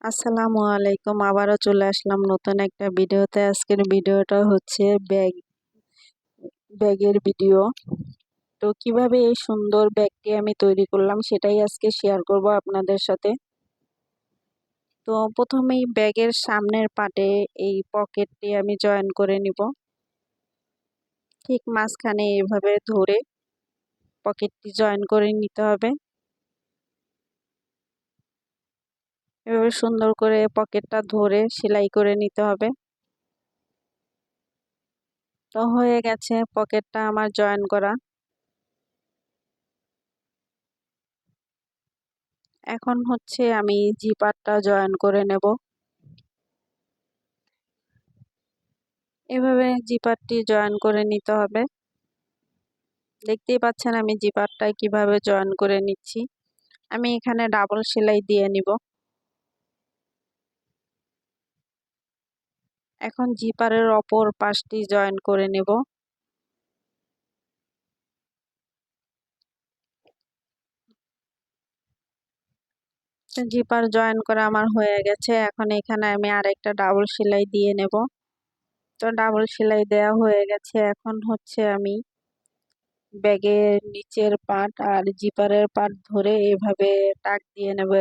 আসসালামু আলাইকুম, আবারও চলে আসলাম নতুন একটা ভিডিওতে। আজকের ভিডিওটা হচ্ছে ব্যাগের ভিডিও। তো কিভাবে এই সুন্দর ব্যাগটি আমি তৈরি করলাম সেটাই আজকে শেয়ার করব আপনাদের সাথে। তো প্রথমেই ব্যাগের সামনের পাটে এই পকেটটি আমি জয়েন করে নিব। ঠিক মাঝখানে এভাবে ধরে পকেটটি জয়েন করে নিতে হবে। এভাবে সুন্দর করে পকেটটা ধরে সেলাই করে নিতে হবে। তো হয়ে গেছে পকেটটা আমার জয়েন করা। এখন হচ্ছে আমি জিপারটা জয়েন করে নেব। এভাবে জিপারটি জয়েন করে নিতে হবে। দেখতেই পাচ্ছেন আমি জিপারটা কিভাবে জয়েন করে নিচ্ছি। আমি এখানে ডাবল সেলাই দিয়ে নিব। এখন জিপারের অপর পাশটি জয়েন করে নেব। জিপার জয়েন করা আমার হয়ে গেছে। এখন এখানে আমি আরেকটা ডাবল সেলাই দিয়ে নেব। তো ডাবল সেলাই দেওয়া হয়ে গেছে। এখন হচ্ছে আমি ব্যাগের নিচের পার্ট আর জিপারের পার্ট ধরে এভাবে টাক দিয়ে নেব।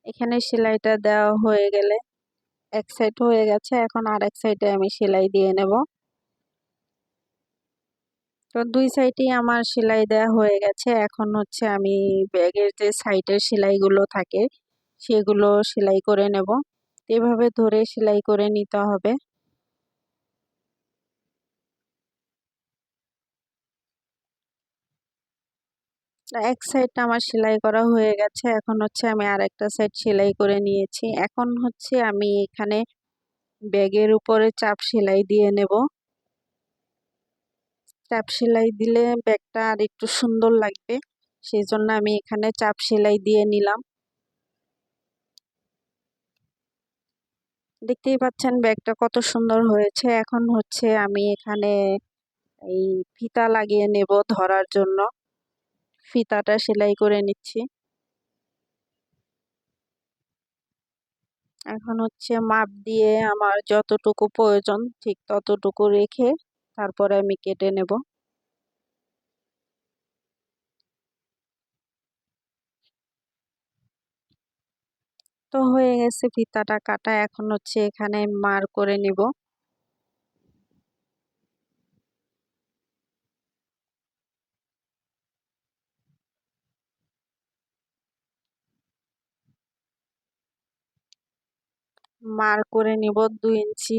এখানে সেলাইটা দেওয়া হয়ে গেলে এক সাইড হয়ে গেছে। এখন আরেক সাইডে আমি সেলাই দিয়ে নেব। তো দুই সাইডেই আমার সেলাই দেওয়া হয়ে গেছে। এখন হচ্ছে আমি ব্যাগের যে সাইডের সেলাইগুলো থাকে সেগুলো সেলাই করে নেব। এভাবে ধরে সেলাই করে নিতে হবে। এক সাইডটা আমার সেলাই করা হয়ে গেছে। এখন হচ্ছে আমি আরেকটা সাইড সেলাই করে নিয়েছি। এখন হচ্ছে আমি এখানে ব্যাগের উপরে চাপ সেলাই দিয়ে নেব। চাপ সেলাই দিলে ব্যাগটা আর একটু সুন্দর লাগবে, সেই জন্য আমি এখানে চাপ সেলাই দিয়ে নিলাম। দেখতেই পাচ্ছেন ব্যাগটা কত সুন্দর হয়েছে। এখন হচ্ছে আমি এখানে এই ফিতা লাগিয়ে নেব ধরার জন্য। ফিতাটা সেলাই করে নিচ্ছি। এখন হচ্ছে মাপ দিয়ে আমার যতটুকু প্রয়োজন ঠিক ততটুকু রেখে তারপরে আমি কেটে নেব। তো হয়ে গেছে ফিতাটা কাটা। এখন হচ্ছে এখানে মার্ক করে নিব। মার্ক করে নিব 2 ইঞ্চি।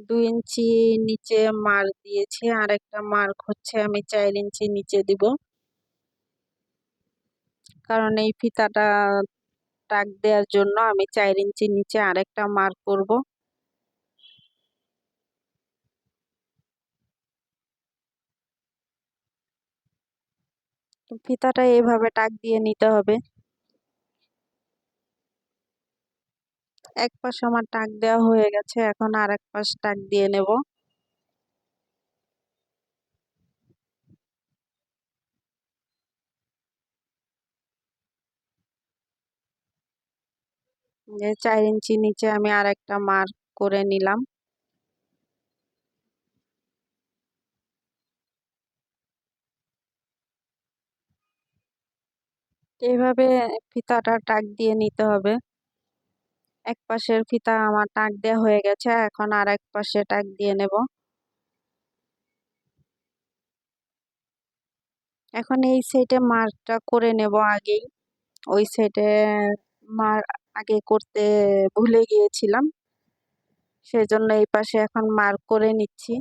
2 ইঞ্চি নিচে মার্ক দিয়েছি। আর একটা মার্ক হচ্ছে আমি 4 ইঞ্চি নিচে দিব, কারণ এই ফিতাটা টাক দেওয়ার জন্য আমি 4 ইঞ্চি নিচে আরেকটা মার্ক করব। তো ফিতাটা এইভাবে টাক দিয়ে নিতে হবে। এক পাশ আমার টাক দেওয়া হয়ে গেছে। এখন আর এক পাশ টাক দিয়ে নেব। যে 4 ইঞ্চি নিচে আমি আর একটা মার্ক করে নিলাম। এইভাবে ফিতাটা টাক দিয়ে নিতে হবে। এক পাশের ফিতা আমার টাক দেওয়া হয়ে গেছে। এখন আর এক পাশে টাক দিয়ে নেব। এখন এই সাইডে মার্কটা করে নেব আগেই। ওই সাইডে মার আগে করতে ভুলে গিয়েছিলাম, সেজন্য এই পাশে এখন মার্ক করে নিচ্ছি।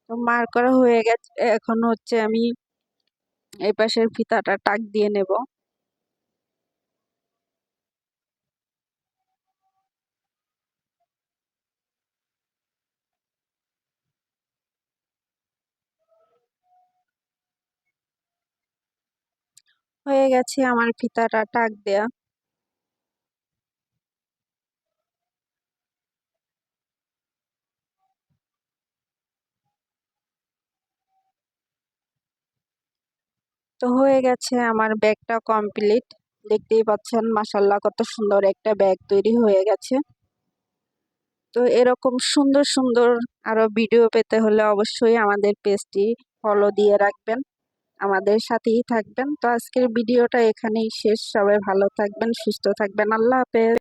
তো মার্ক করা হয়ে গেছে। এখন হচ্ছে আমি এই পাশের ফিতাটা টাক দিয়ে নেব। হয়ে গেছে আমার ফিতাটা টাক দেয়া। তো হয়ে গেছে আমার ব্যাগটা কমপ্লিট। দেখতেই পাচ্ছেন মাশাআল্লাহ কত সুন্দর একটা ব্যাগ তৈরি হয়ে গেছে। তো এরকম সুন্দর সুন্দর আরো ভিডিও পেতে হলে অবশ্যই আমাদের পেজটি ফলো দিয়ে রাখবেন, আমাদের সাথেই থাকবেন। তো আজকের ভিডিওটা এখানেই শেষ। সবাই ভালো থাকবেন, সুস্থ থাকবেন। আল্লাহ হাফেজ।